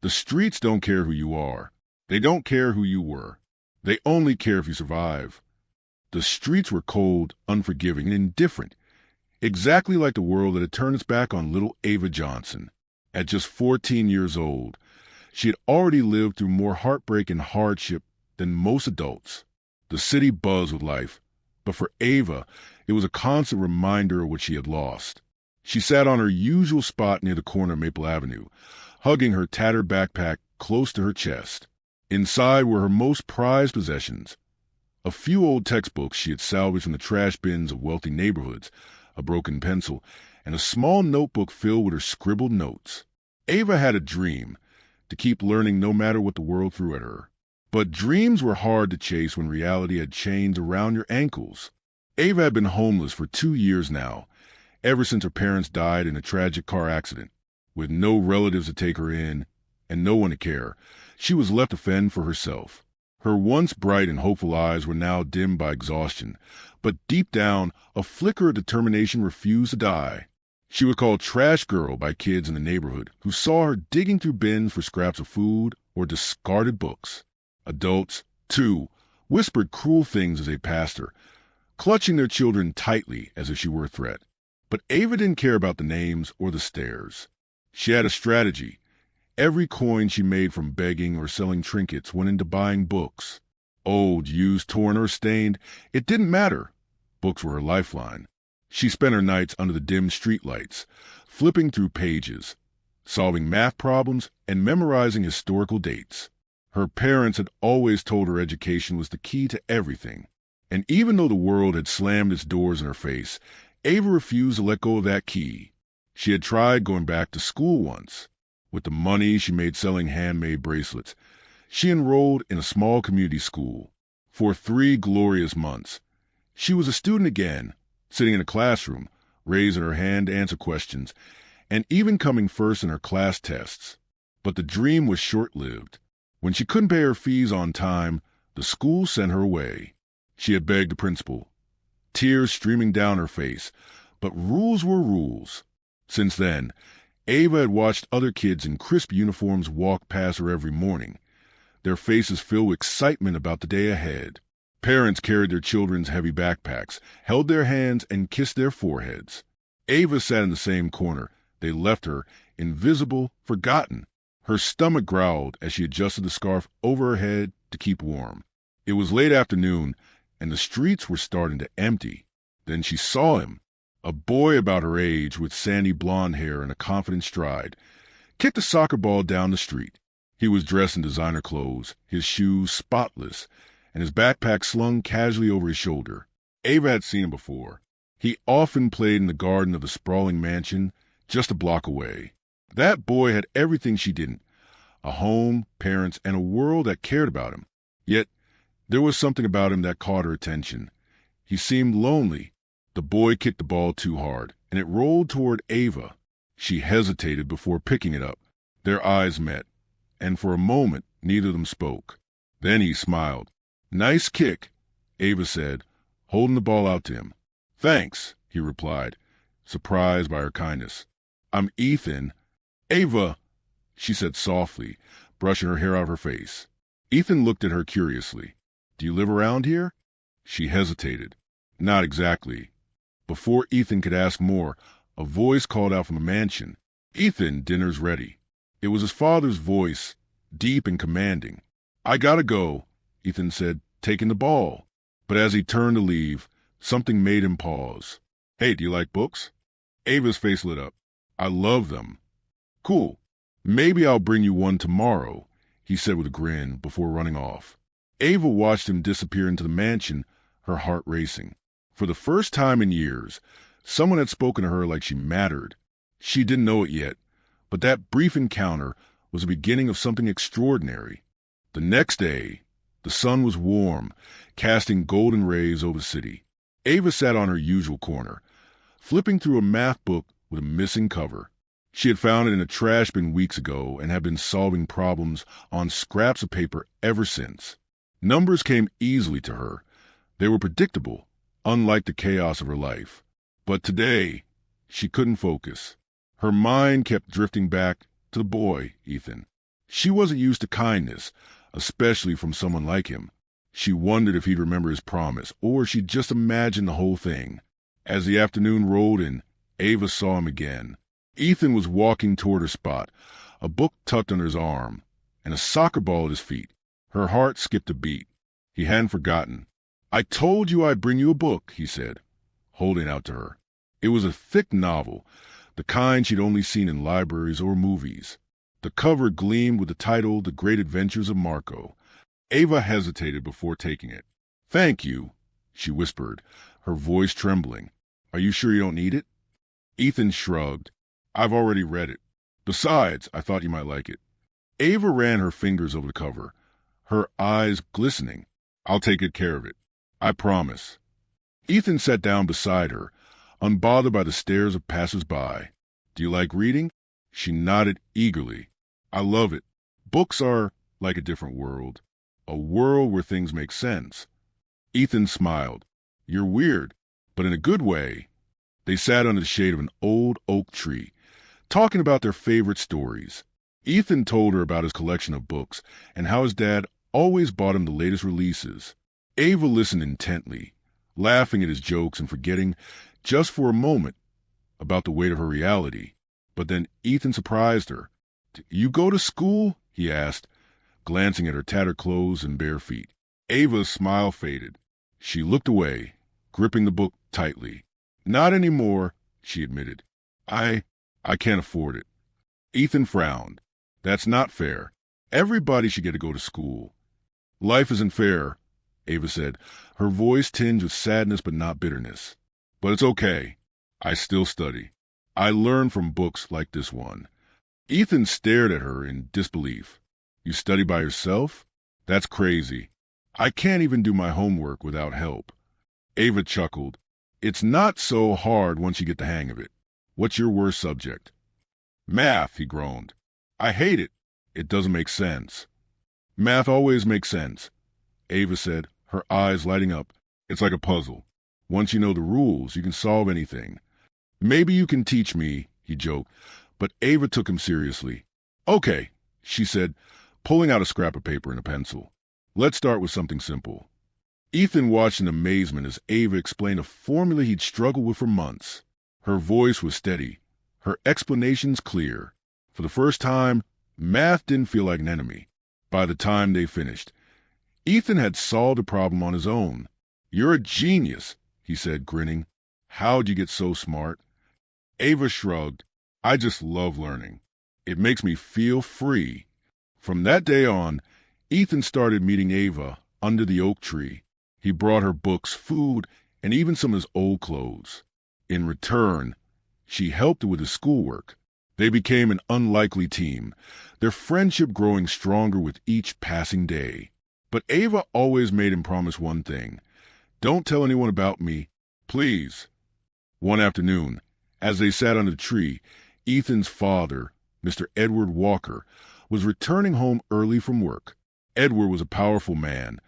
The streets don't care who you are. They don't care who you were. They only care if you survive. The streets were cold, unforgiving, and indifferent, exactly like the world that had turned its back on little Ava Johnson. At just 14 years old, she had already lived through more heartbreak and hardship than most adults. The city buzzed with life, but for Ava, it was a constant reminder of what she had lost. She sat on her usual spot near the corner of Maple Avenue, hugging her tattered backpack close to her chest. Inside were her most prized possessions: a few old textbooks she had salvaged from the trash bins of wealthy neighborhoods, a broken pencil, and a small notebook filled with her scribbled notes. Ava had a dream: to keep learning no matter what the world threw at her. But dreams were hard to chase when reality had chains around your ankles. Ava had been homeless for 2 years now, ever since her parents died in a tragic car accident. With no relatives to take her in and no one to care, she was left to fend for herself. Her once bright and hopeful eyes were now dimmed by exhaustion, but deep down, a flicker of determination refused to die. She was called Trash Girl by kids in the neighborhood who saw her digging through bins for scraps of food or discarded books. Adults, too, whispered cruel things as they passed her, clutching their children tightly as if she were a threat. But Ava didn't care about the names or the stares. She had a strategy. Every coin she made from begging or selling trinkets went into buying books. Old, used, torn, or stained, it didn't matter. Books were her lifeline. She spent her nights under the dim streetlights, flipping through pages, solving math problems, and memorizing historical dates. Her parents had always told her education was the key to everything. And even though the world had slammed its doors in her face, Ava refused to let go of that key. She had tried going back to school once. With the money she made selling handmade bracelets, she enrolled in a small community school. For 3 glorious months, she was a student again, sitting in a classroom, raising her hand to answer questions, and even coming first in her class tests. But the dream was short-lived. When she couldn't pay her fees on time, the school sent her away. She had begged the principal, tears streaming down her face, but rules were rules. Since then, Ava had watched other kids in crisp uniforms walk past her every morning, their faces filled with excitement about the day ahead. Parents carried their children's heavy backpacks, held their hands, and kissed their foreheads. Ava sat in the same corner. They left her, invisible, forgotten. Her stomach growled as she adjusted the scarf over her head to keep warm. It was late afternoon, and the streets were starting to empty. Then she saw him. A boy about her age with sandy blonde hair and a confident stride kicked a soccer ball down the street. He was dressed in designer clothes, his shoes spotless, and his backpack slung casually over his shoulder. Ava had seen him before. He often played in the garden of the sprawling mansion just a block away. That boy had everything she didn't: a home, parents, and a world that cared about him. Yet there was something about him that caught her attention. He seemed lonely. The boy kicked the ball too hard, and it rolled toward Ava. She hesitated before picking it up. Their eyes met, and for a moment neither of them spoke. Then he smiled. "Nice kick," Ava said, holding the ball out to him. "Thanks," he replied, surprised by her kindness. "I'm Ethan." "Ava," she said softly, brushing her hair out of her face. Ethan looked at her curiously. "Do you live around here?" She hesitated. "Not exactly." Before Ethan could ask more, a voice called out from the mansion, "Ethan, dinner's ready." It was his father's voice, deep and commanding. "I gotta go," Ethan said, taking the ball. But as he turned to leave, something made him pause. "Hey, do you like books?" Ava's face lit up. "I love them." "Cool. Maybe I'll bring you one tomorrow," he said with a grin before running off. Ava watched him disappear into the mansion, her heart racing. For the first time in years, someone had spoken to her like she mattered. She didn't know it yet, but that brief encounter was the beginning of something extraordinary. The next day, the sun was warm, casting golden rays over the city. Ava sat on her usual corner, flipping through a math book with a missing cover. She had found it in a trash bin weeks ago and had been solving problems on scraps of paper ever since. Numbers came easily to her. They were predictable, unlike the chaos of her life. But today, she couldn't focus. Her mind kept drifting back to the boy, Ethan. She wasn't used to kindness, especially from someone like him. She wondered if he'd remember his promise, or she'd just imagined the whole thing. As the afternoon rolled in, Ava saw him again. Ethan was walking toward her spot, a book tucked under his arm, and a soccer ball at his feet. Her heart skipped a beat. He hadn't forgotten. "I told you I'd bring you a book," he said, holding it out to her. It was a thick novel, the kind she'd only seen in libraries or movies. The cover gleamed with the title, The Great Adventures of Marco. Ava hesitated before taking it. "Thank you," she whispered, her voice trembling. "Are you sure you don't need it?" Ethan shrugged. "I've already read it. Besides, I thought you might like it." Ava ran her fingers over the cover, her eyes glistening. "I'll take good care of it. I promise." Ethan sat down beside her, unbothered by the stares of passers-by. "Do you like reading?" She nodded eagerly. "I love it. Books are like a different world. A world where things make sense." Ethan smiled. "You're weird, but in a good way." They sat under the shade of an old oak tree, talking about their favorite stories. Ethan told her about his collection of books and how his dad always bought him the latest releases. Ava listened intently, laughing at his jokes and forgetting, just for a moment, about the weight of her reality. But then Ethan surprised her. "You go to school?" he asked, glancing at her tattered clothes and bare feet. Ava's smile faded. She looked away, gripping the book tightly. "Not anymore," she admitted. I can't afford it." Ethan frowned. "That's not fair. Everybody should get to go to school." "Life isn't fair," Ava said, her voice tinged with sadness but not bitterness. "But it's okay. I still study. I learn from books like this one." Ethan stared at her in disbelief. "You study by yourself? That's crazy. I can't even do my homework without help." Ava chuckled. "It's not so hard once you get the hang of it. What's your worst subject?" "Math," he groaned. "I hate it. It doesn't make sense." "Math always makes sense," Ava said, her eyes lighting up. "It's like a puzzle. Once you know the rules, you can solve anything." "Maybe you can teach me," he joked, but Ava took him seriously. "Okay," she said, pulling out a scrap of paper and a pencil. "Let's start with something simple." Ethan watched in amazement as Ava explained a formula he'd struggled with for months. Her voice was steady, her explanations clear. For the first time, math didn't feel like an enemy. By the time they finished, Ethan had solved the problem on his own. "You're a genius," he said, grinning. "How'd you get so smart?" Ava shrugged. "I just love learning. It makes me feel free." From that day on, Ethan started meeting Ava under the oak tree. He brought her books, food, and even some of his old clothes. In return, she helped with his schoolwork. They became an unlikely team, their friendship growing stronger with each passing day. But Ava always made him promise one thing: "Don't tell anyone about me, please." One afternoon, as they sat under the tree, Ethan's father, Mr. Edward Walker, was returning home early from work. Edward was a powerful man,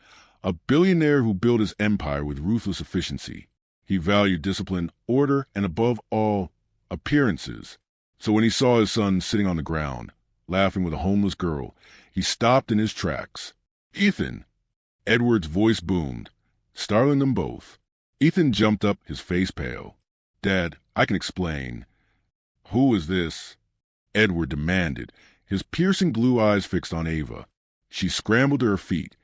a billionaire who built his empire with ruthless efficiency. He valued discipline, order, and above all, appearances. So when he saw his son sitting on the ground, laughing with a homeless girl, he stopped in his tracks. "Ethan!" Edward's voice boomed, startling them both. Ethan jumped up, his face pale. "Dad, I can explain." "Who is this?" Edward demanded, his piercing blue eyes fixed on Ava. She scrambled to her feet,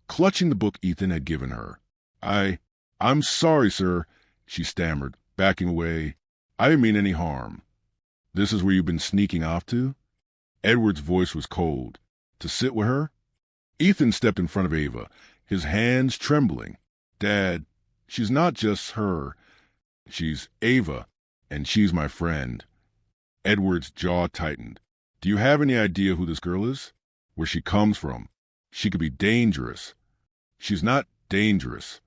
clutching the book Ethan had given her. I'm sorry, sir," she stammered, backing away. "I didn't mean any harm." "This is where you've been sneaking off to?" Edward's voice was cold. "To sit with her?" Ethan stepped in front of Ava, his hands trembling. "Dad, she's not just her. She's Ava, and she's my friend." Edward's jaw tightened. "Do you have any idea who this girl is? Where she comes from? She could be dangerous." "She's not dangerous."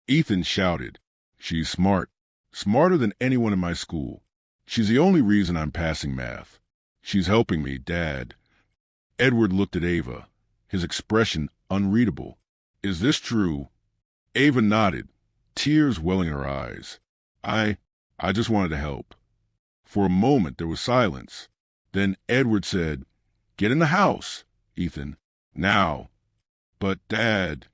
Ethan shouted. "She's smart. Smarter than anyone in my school. She's the only reason I'm passing math. She's helping me, Dad." Edward looked at Ava, his expression unreadable. "Is this true?" Ava nodded, tears welling in her eyes. I just wanted to help." For a moment there was silence. Then Edward said, Get in the house, Ethan. Now. But, Dad.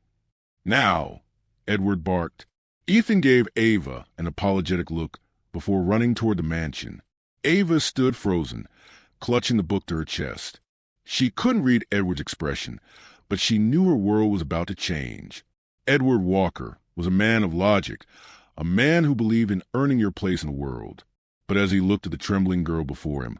Now, Edward barked. Ethan gave Ava an apologetic look before running toward the mansion. Ava stood frozen, clutching the book to her chest. She couldn't read Edward's expression, but she knew her world was about to change. Edward Walker was a man of logic, a man who believed in earning your place in the world. But as he looked at the trembling girl before him,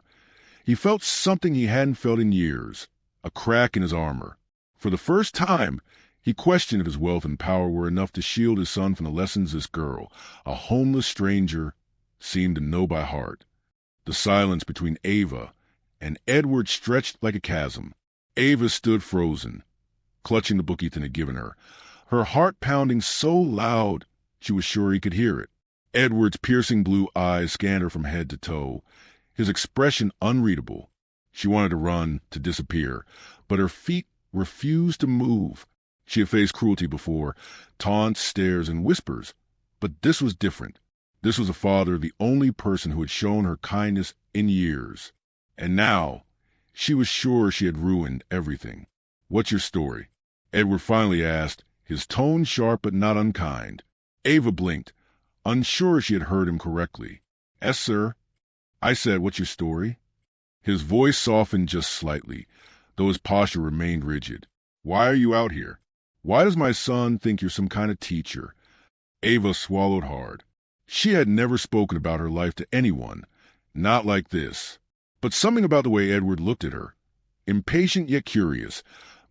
he felt something he hadn't felt in years, a crack in his armor. For the first time, he questioned if his wealth and power were enough to shield his son from the lessons this girl, a homeless stranger, seemed to know by heart. The silence between Ava and Edward stretched like a chasm. Ava stood frozen, clutching the book Ethan had given her, her heart pounding so loud she was sure he could hear it. Edward's piercing blue eyes scanned her from head to toe, his expression unreadable. She wanted to run, to disappear, but her feet refused to move. She had faced cruelty before, taunts, stares, and whispers, but this was different. This was a father, the only person who had shown her kindness in years. And now, she was sure she had ruined everything. "What's your story?" Edward finally asked, his tone sharp but not unkind. Ava blinked, unsure she had heard him correctly. "Yes, sir." I said, "What's your story?" His voice softened just slightly, though his posture remained rigid. "Why are you out here? Why does my son think you're some kind of teacher?" Ava swallowed hard. She had never spoken about her life to anyone, not like this. But something about the way Edward looked at her, impatient yet curious,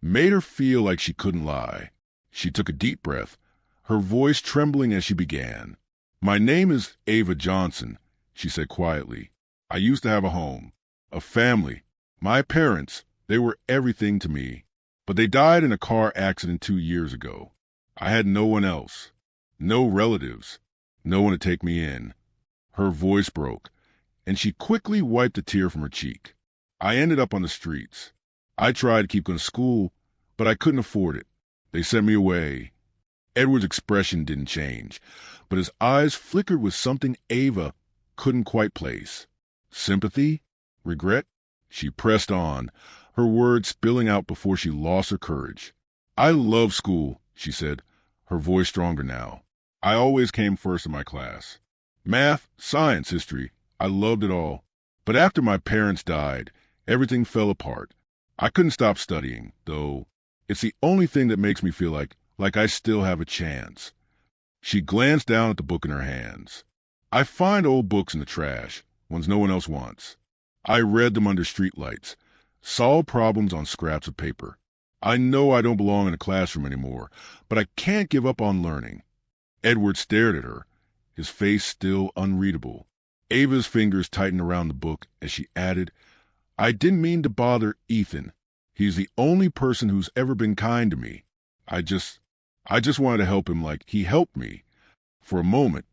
made her feel like she couldn't lie. She took a deep breath, her voice trembling as she began. "My name is Ava Johnson," she said quietly. "I used to have a home, a family. My parents, they were everything to me. But they died in a car accident 2 years ago. I had no one else, no relatives, no one to take me in." Her voice broke, and she quickly wiped a tear from her cheek. "I ended up on the streets. I tried to keep going to school, but I couldn't afford it. They sent me away." Edward's expression didn't change, but his eyes flickered with something Ava couldn't quite place. Sympathy? Regret? She pressed on, her words spilling out before she lost her courage. "I love school," she said, her voice stronger now. "I always came first in my class. Math, science, history, I loved it all. But after my parents died, everything fell apart. I couldn't stop studying, though. It's the only thing that makes me feel like I still have a chance." She glanced down at the book in her hands. "I find old books in the trash, ones no one else wants. I read them under streetlights, solved problems on scraps of paper. I know I don't belong in a classroom anymore, but I can't give up on learning." Edward stared at her, his face still unreadable. Ava's fingers tightened around the book as she added, "I didn't mean to bother Ethan. He's the only person who's ever been kind to me. I just wanted to help him like he helped me." For a moment,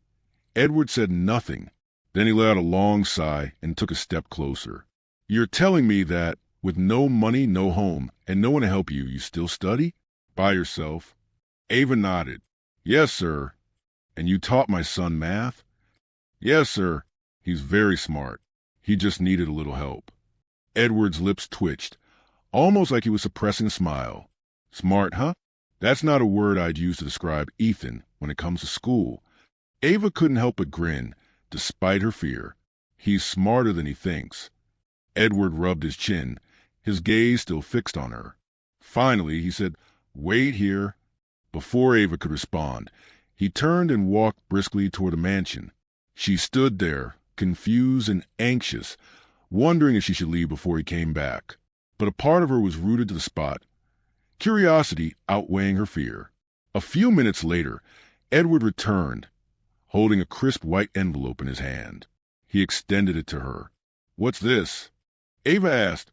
Edward said nothing. Then he let out a long sigh and took a step closer. "You're telling me that with no money, no home, and no one to help you, you still study? By yourself?" Ava nodded. "Yes, sir." "And you taught my son math?" "Yes, sir. He's very smart. He just needed a little help." Edward's lips twitched, almost like he was suppressing a smile. "Smart, huh? That's not a word I'd use to describe Ethan when it comes to school." Ava couldn't help but grin, despite her fear. "He's smarter than he thinks." Edward rubbed his chin, his gaze still fixed on her. Finally, he said, "Wait here." Before Ava could respond, he turned and walked briskly toward the mansion. She stood there, confused and anxious, wondering if she should leave before he came back. But a part of her was rooted to the spot, curiosity outweighing her fear. A few minutes later, Edward returned, holding a crisp white envelope in his hand. He extended it to her. "What's this?" Ava asked,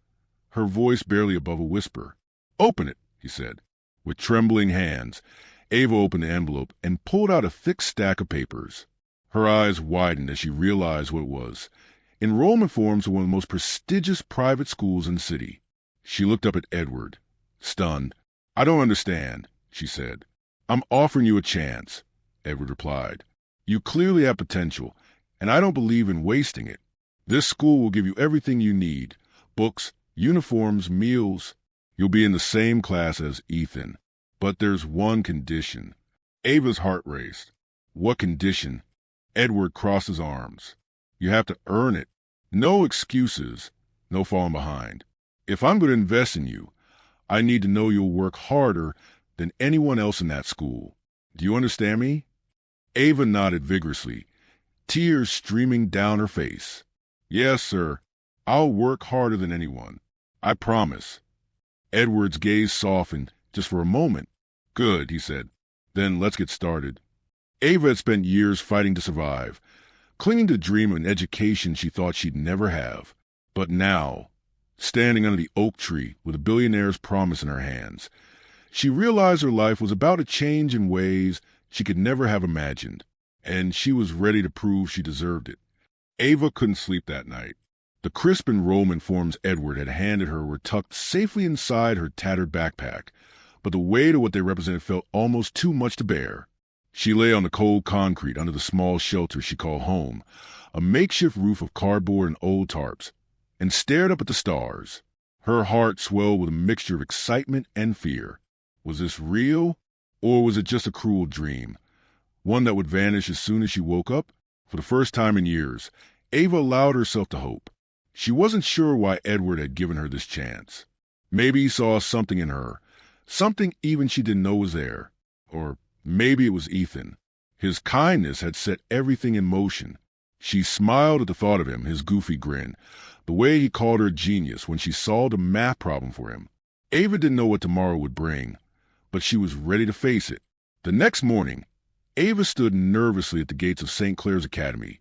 her voice barely above a whisper. "Open it," he said. With trembling hands, Ava opened the envelope and pulled out a thick stack of papers. Her eyes widened as she realized what it was. Enrollment forms for one of the most prestigious private schools in the city. She looked up at Edward, stunned. "I don't understand," she said. "I'm offering you a chance," Edward replied. "You clearly have potential, and I don't believe in wasting it. This school will give you everything you need: books, Uniforms, meals. You'll be in the same class as Ethan. But there's one condition. Ava's heart raced. What condition? Edward crossed his arms. You have to earn it. No excuses. No falling behind. If I'm going to invest in you, I need to know you'll work harder than anyone else in that school. Do you understand me? Ava nodded vigorously, tears streaming down her face. Yes, sir. I'll work harder than anyone. I promise. Edward's gaze softened just for a moment. Good, he said. Then let's get started. Ava had spent years fighting to survive, clinging to the dream of an education she thought she'd never have. But now, standing under the oak tree with a billionaire's promise in her hands, she realized her life was about to change in ways she could never have imagined, and she was ready to prove she deserved it. Ava couldn't sleep that night. The crisp enrollment forms Edward had handed her were tucked safely inside her tattered backpack, but the weight of what they represented felt almost too much to bear. She lay on the cold concrete under the small shelter she called home, a makeshift roof of cardboard and old tarps, and stared up at the stars. Her heart swelled with a mixture of excitement and fear. Was this real, or was it just a cruel dream? One that would vanish as soon as she woke up? For the first time in years, Ava allowed herself to hope. She wasn't sure why Edward had given her this chance. Maybe he saw something in her, something even she didn't know was there. Or maybe it was Ethan. His kindness had set everything in motion. She smiled at the thought of him, his goofy grin, the way he called her a genius when she solved a math problem for him. Ava didn't know what tomorrow would bring, but she was ready to face it. The next morning, Ava stood nervously at the gates of St. Clair's Academy,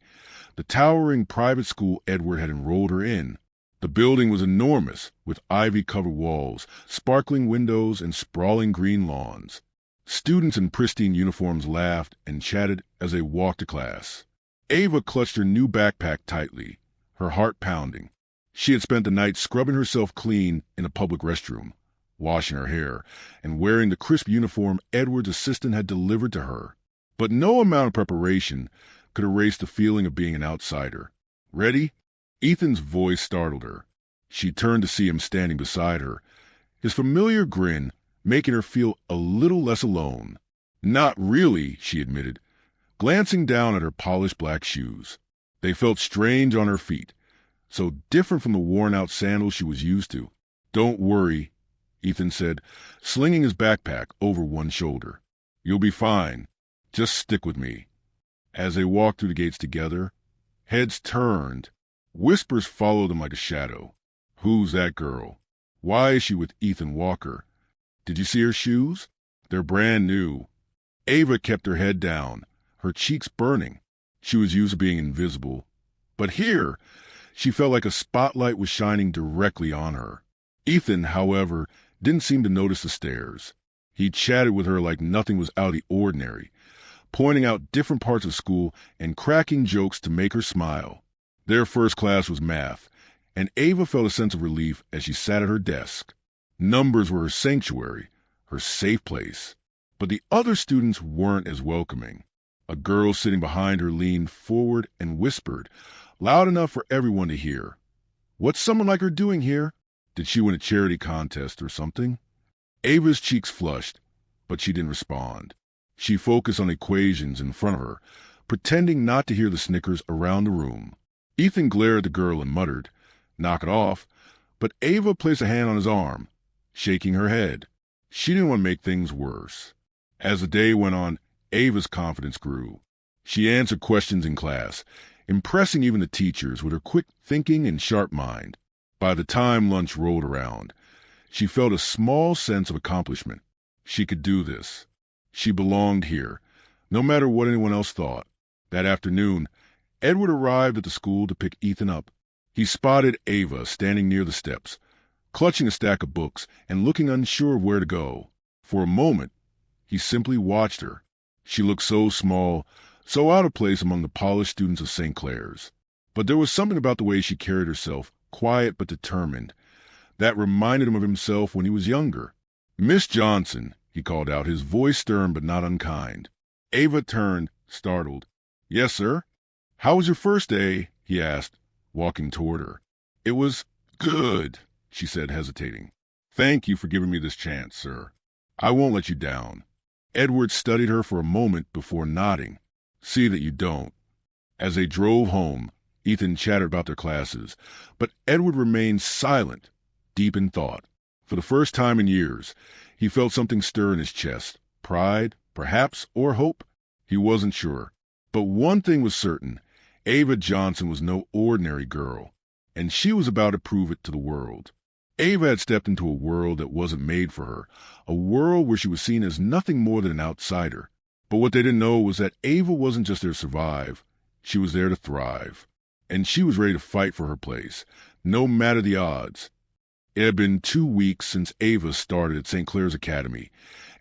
the towering private school Edward had enrolled her in. The building was enormous, with ivy-covered walls, sparkling windows, and sprawling green lawns. Students in pristine uniforms laughed and chatted as they walked to class. Ava clutched her new backpack tightly, her heart pounding. She had spent the night scrubbing herself clean in a public restroom, washing her hair, and wearing the crisp uniform Edward's assistant had delivered to her. But no amount of preparation could erase the feeling of being an outsider. Ready? Ethan's voice startled her. She turned to see him standing beside her, his familiar grin making her feel a little less alone. Not really, she admitted, glancing down at her polished black shoes. They felt strange on her feet, so different from the worn-out sandals she was used to. Don't worry, Ethan said, slinging his backpack over one shoulder. You'll be fine. Just stick with me. As they walked through the gates together, heads turned. Whispers followed them like a shadow. Who's that girl? Why is she with Ethan Walker? Did you see her shoes? They're brand new. Ava kept her head down, her cheeks burning. She was used to being invisible. But here, she felt like a spotlight was shining directly on her. Ethan, however, didn't seem to notice the stares. He chatted with her like nothing was out of the ordinary, pointing out different parts of school and cracking jokes to make her smile. Their first class was math, and Ava felt a sense of relief as she sat at her desk. Numbers were her sanctuary, her safe place. But the other students weren't as welcoming. A girl sitting behind her leaned forward and whispered, loud enough for everyone to hear. What's someone like her doing here? Did she win a charity contest or something? Ava's cheeks flushed, but she didn't respond. She focused on equations in front of her, pretending not to hear the snickers around the room. Ethan glared at the girl and muttered, "Knock it off," but Ava placed a hand on his arm, shaking her head. She didn't want to make things worse. As the day went on, Ava's confidence grew. She answered questions in class, impressing even the teachers with her quick thinking and sharp mind. By the time lunch rolled around, she felt a small sense of accomplishment. She could do this. She belonged here, no matter what anyone else thought. That afternoon, Edward arrived at the school to pick Ethan up. He spotted Ava standing near the steps, clutching a stack of books and looking unsure of where to go. For a moment, he simply watched her. She looked so small, so out of place among the polished students of St. Clair's. But there was something about the way she carried herself, quiet but determined, that reminded him of himself when he was younger. "Miss Johnson," he called out, his voice stern but not unkind. Ava turned, startled. "Yes, sir." "How was your first day?" he asked, walking toward her. "It was good," she said, hesitating. Thank you for giving me this chance, sir. I won't let you down. Edward studied her for a moment before nodding. See that you don't. As they drove home, Ethan chatted about their classes, but Edward remained silent, deep in thought. For the first time in years, he felt something stir in his chest. Pride, perhaps, or hope? He wasn't sure. But one thing was certain. Ava Johnson was no ordinary girl, and she was about to prove it to the world. Ava had stepped into a world that wasn't made for her, a world where she was seen as nothing more than an outsider. But what they didn't know was that Ava wasn't just there to survive. She was there to thrive. And she was ready to fight for her place, no matter the odds. It had been 2 weeks since Ava started at St. Clair's Academy,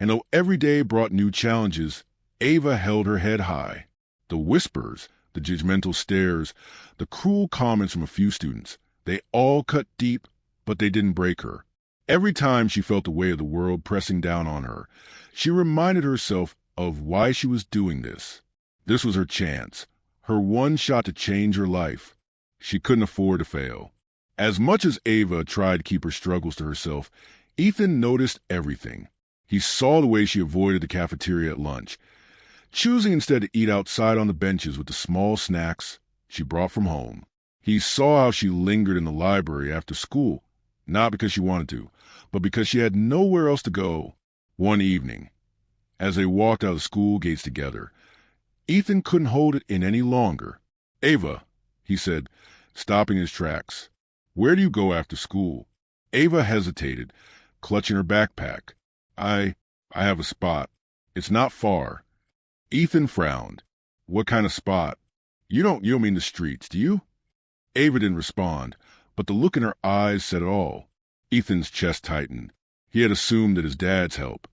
and though every day brought new challenges, Ava held her head high. The whispers, the judgmental stares, the cruel comments from a few students, they all cut deep, but they didn't break her. Every time she felt the weight of the world pressing down on her, she reminded herself of why she was doing this. This was her chance, her one shot to change her life. She couldn't afford to fail. As much as Ava tried to keep her struggles to herself, Ethan noticed everything. He saw the way she avoided the cafeteria at lunch, choosing instead to eat outside on the benches with the small snacks she brought from home. He saw how she lingered in the library after school, not because she wanted to, but because she had nowhere else to go. One evening, as they walked out of the school gates together, Ethan couldn't hold it in any longer. Ava, he said, stopping his tracks, where do you go after school? Ava hesitated, clutching her backpack. I have a spot. It's not far. Ethan frowned. What kind of spot? You don't mean the streets, do you? Ava didn't respond, but the look in her eyes said it all. Ethan's chest tightened. He had assumed that his dad's help,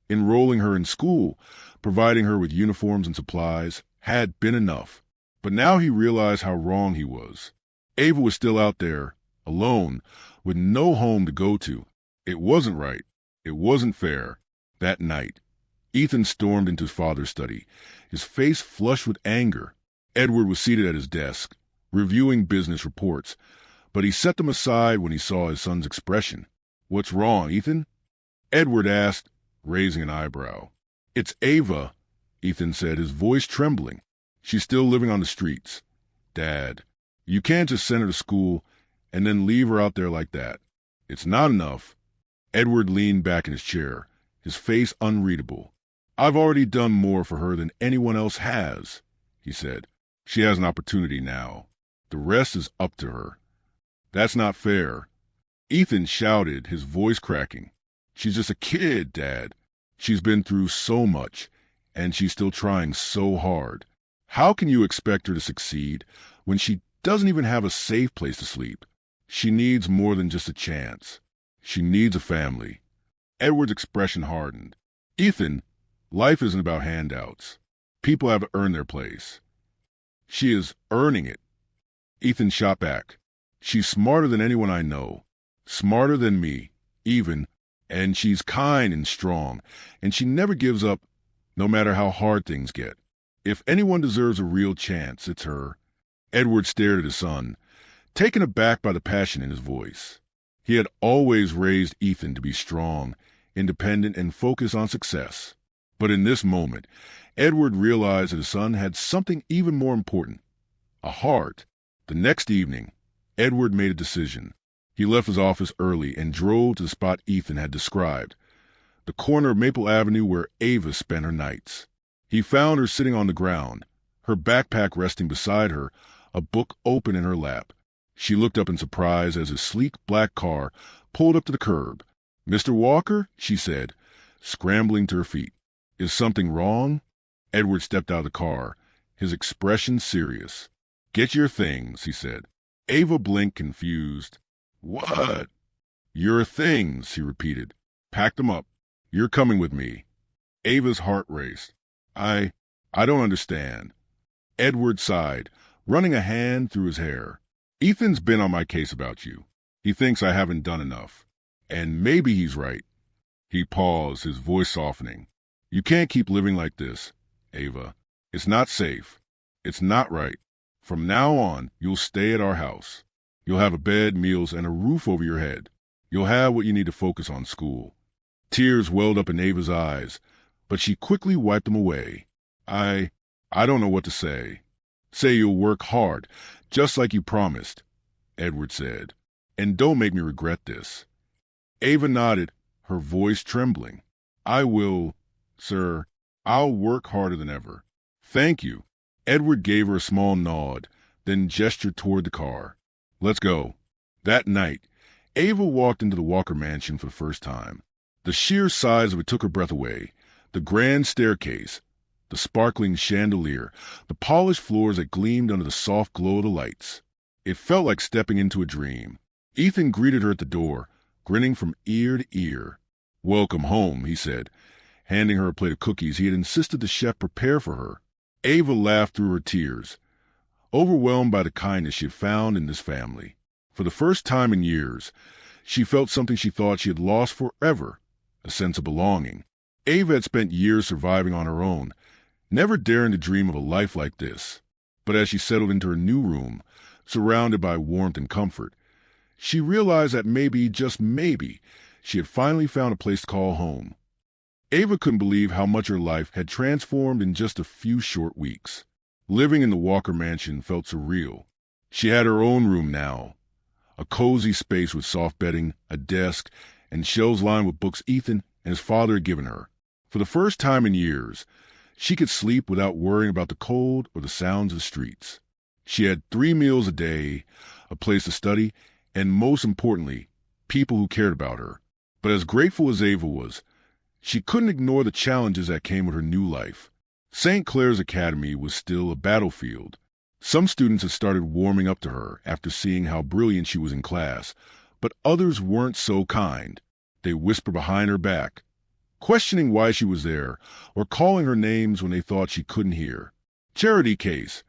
enrolling her in school, providing her with uniforms and supplies, had been enough. But now he realized how wrong he was. Ava was still out there, alone, with no home to go to. It wasn't right. It wasn't fair. That night, Ethan stormed into his father's study, his face flushed with anger. Edward was seated at his desk, reviewing business reports, but he set them aside when he saw his son's expression. What's wrong, Ethan? Edward asked, raising an eyebrow. It's Ava, Ethan said, his voice trembling. She's still living on the streets. Dad, you can't just send her to school and then leave her out there like that. It's not enough. Edward leaned back in his chair, his face unreadable. I've already done more for her than anyone else has, he said. She has an opportunity now. The rest is up to her. That's not fair. Ethan shouted, his voice cracking. She's just a kid, Dad. She's been through so much, and she's still trying so hard. How can you expect her to succeed when she doesn't even have a safe place to sleep? She needs more than just a chance. She needs a family. Edward's expression hardened. Ethan, life isn't about handouts. People have earned their place. She is earning it. Ethan shot back. She's smarter than anyone I know. Smarter than me, even. And she's kind and strong. And she never gives up, no matter how hard things get. If anyone deserves a real chance, it's her. Edward stared at his son, taken aback by the passion in his voice. He had always raised Ethan to be strong, independent, and focused on success. But in this moment, Edward realized that his son had something even more important, a heart. The next evening, Edward made a decision. He left his office early and drove to the spot Ethan had described, the corner of Maple Avenue where Ava spent her nights. He found her sitting on the ground, her backpack resting beside her, a book open in her lap. She looked up in surprise as his sleek black car pulled up to the curb. Mr. Walker, she said, scrambling to her feet. Is something wrong? Edward stepped out of the car, his expression serious. Get your things, he said. Ava blinked, confused. What? Your things, he repeated. Pack them up. You're coming with me. Ava's heart raced. I don't understand. Edward sighed, running a hand through his hair. Ethan's been on my case about you. He thinks I haven't done enough. And maybe he's right. He paused, his voice softening. You can't keep living like this, Ava. It's not safe. It's not right. From now on, you'll stay at our house. You'll have a bed, meals, and a roof over your head. You'll have what you need to focus on school. Tears welled up in Ava's eyes, but she quickly wiped them away. I don't know what to say. Say you'll work hard, just like you promised, Edward said. And don't make me regret this. Ava nodded, her voice trembling. I will, sir. I'll work harder than ever. Thank you. Edward gave her a small nod, then gestured toward the car. Let's go. That night, Ava walked into the Walker mansion for the first time. The sheer size of it took her breath away. The grand staircase, the sparkling chandelier, the polished floors that gleamed under the soft glow of the lights. It felt like stepping into a dream. Ethan greeted her at the door, grinning from ear to ear. Welcome home, he said, handing her a plate of cookies he had insisted the chef prepare for her. Ava laughed through her tears, overwhelmed by the kindness she had found in this family. For the first time in years, she felt something she thought she had lost forever, a sense of belonging. Ava had spent years surviving on her own, never daring to dream of a life like this. But as she settled into her new room, surrounded by warmth and comfort, she realized that maybe, just maybe, she had finally found a place to call home. Ava couldn't believe how much her life had transformed in just a few short weeks. Living in the Walker mansion felt surreal. She had her own room now, a cozy space with soft bedding, a desk, and shelves lined with books Ethan and his father had given her. For the first time in years, she could sleep without worrying about the cold or the sounds of the streets. She had 3 meals a day, a place to study, and most importantly, people who cared about her. But as grateful as Ava was, she couldn't ignore the challenges that came with her new life. St. Clair's Academy was still a battlefield. Some students had started warming up to her after seeing how brilliant she was in class, but others weren't so kind. They whispered behind her back, questioning why she was there, or calling her names when they thought she couldn't hear. Charity case,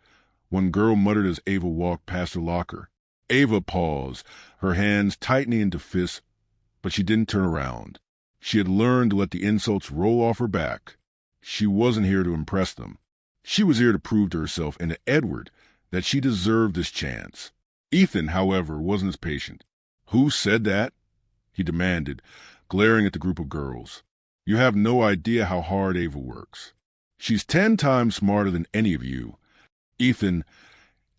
one girl muttered as Ava walked past her locker. Ava paused, her hands tightening into fists, but she didn't turn around. She had learned to let the insults roll off her back. She wasn't here to impress them. She was here to prove to herself and to Edward that she deserved this chance. Ethan, however, wasn't as patient. Who said that? He demanded, glaring at the group of girls. You have no idea how hard Ava works. She's 10 times smarter than any of you. Ethan,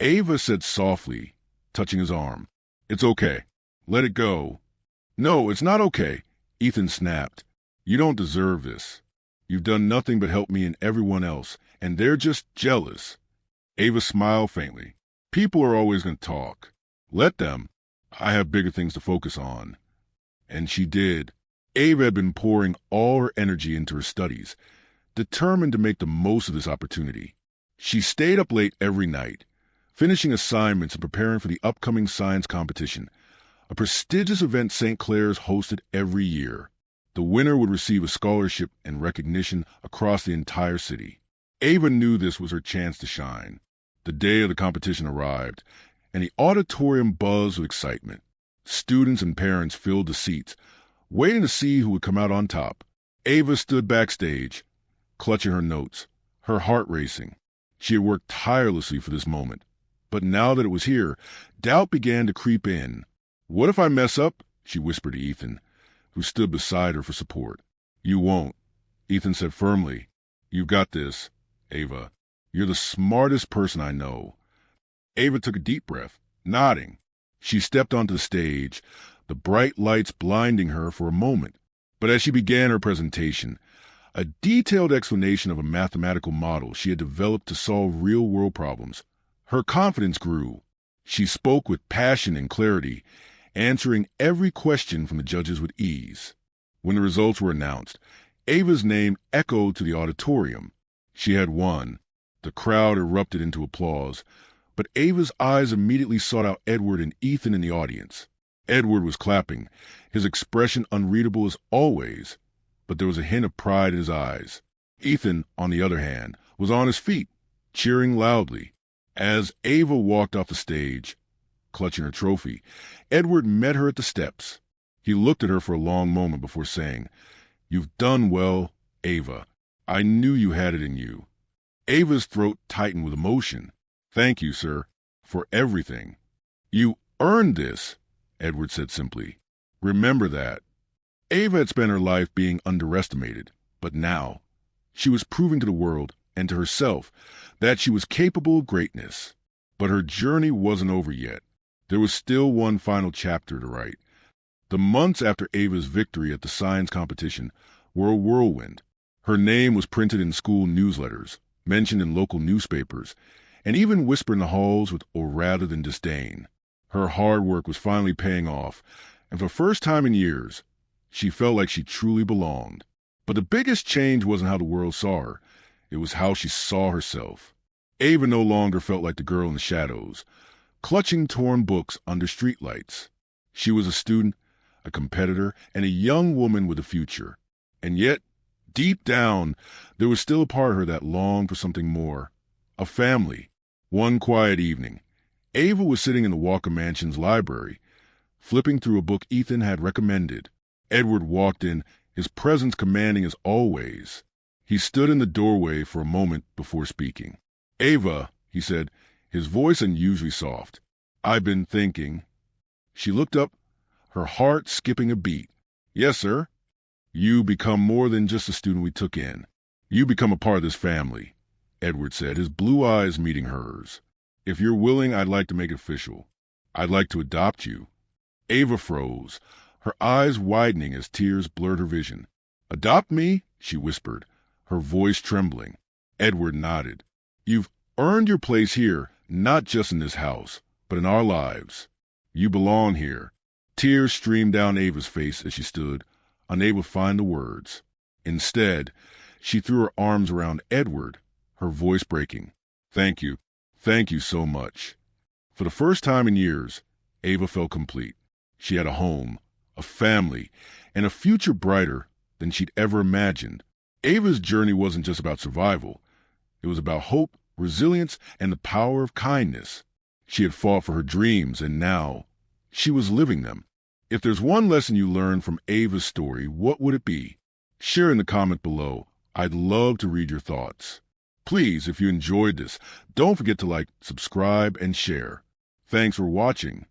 Ava said softly, touching his arm. It's okay. Let it go. No, it's not okay, Ethan snapped. You don't deserve this. You've done nothing but help me and everyone else, and they're just jealous. Ava smiled faintly. People are always going to talk. Let them. I have bigger things to focus on. And she did. Ava had been pouring all her energy into her studies, determined to make the most of this opportunity. She stayed up late every night, finishing assignments and preparing for the upcoming science competition, a prestigious event St. Clair's hosted every year. The winner would receive a scholarship and recognition across the entire city. Ava knew this was her chance to shine. The day of the competition arrived, and the auditorium buzzed with excitement. Students and parents filled the seats, waiting to see who would come out on top. Ava stood backstage, clutching her notes, her heart racing. She had worked tirelessly for this moment. But now that it was here, doubt began to creep in. What if I mess up? She whispered to Ethan, who stood beside her for support. You won't, Ethan said firmly. You've got this, Ava. You're the smartest person I know. Ava took a deep breath, nodding. She stepped onto the stage, the bright lights blinding her for a moment. But as she began her presentation, a detailed explanation of a mathematical model she had developed to solve real-world problems, her confidence grew. She spoke with passion and clarity, answering every question from the judges with ease. When the results were announced, Ava's name echoed to the auditorium. She had won. The crowd erupted into applause, but Ava's eyes immediately sought out Edward and Ethan in the audience. Edward was clapping, his expression unreadable as always, but there was a hint of pride in his eyes. Ethan, on the other hand, was on his feet, cheering loudly. As Ava walked off the stage, clutching her trophy, Edward met her at the steps. He looked at her for a long moment before saying, You've done well, Ava. I knew you had it in you. Ava's throat tightened with emotion. Thank you, sir, for everything. You earned this, Edward said simply. Remember that. Ava had spent her life being underestimated, but now she was proving to the world and to herself that she was capable of greatness. But her journey wasn't over yet. There was still one final chapter to write. The months after Ava's victory at the science competition were a whirlwind. Her name was printed in school newsletters, mentioned in local newspapers, and even whispered in the halls with or rather than disdain. Her hard work was finally paying off, and for the first time in years, she felt like she truly belonged. But the biggest change wasn't how the world saw her. It was how she saw herself. Ava no longer felt like the girl in the shadows, clutching torn books under streetlights. She was a student, a competitor, and a young woman with a future. And yet, deep down, there was still a part of her that longed for something more. A family. One quiet evening, Ava was sitting in the Walker Mansion's library, flipping through a book Ethan had recommended. Edward walked in, his presence commanding as always. He stood in the doorway for a moment before speaking. "Ava," he said, his voice unusually soft. "I've been thinking." She looked up, her heart skipping a beat. "Yes, sir." "You become more than just a student we took in. You become a part of this family," Edward said, his blue eyes meeting hers. "If you're willing, I'd like to make it official. I'd like to adopt you." Ava froze, her eyes widening as tears blurred her vision. "Adopt me?" she whispered, her voice trembling. Edward nodded. "You've earned your place here, not just in this house, but in our lives. You belong here." Tears streamed down Ava's face as she stood, unable to find the words. Instead, she threw her arms around Edward, her voice breaking. "Thank you. Thank you so much." For the first time in years, Ava felt complete. She had a home, a family, and a future brighter than she'd ever imagined. Ava's journey wasn't just about survival. It was about hope, resilience, and the power of kindness. She had fought for her dreams, and now she was living them. If there's one lesson you learned from Ava's story, what would it be? Share in the comment below. I'd love to read your thoughts. Please, if you enjoyed this, don't forget to like, subscribe, and share. Thanks for watching.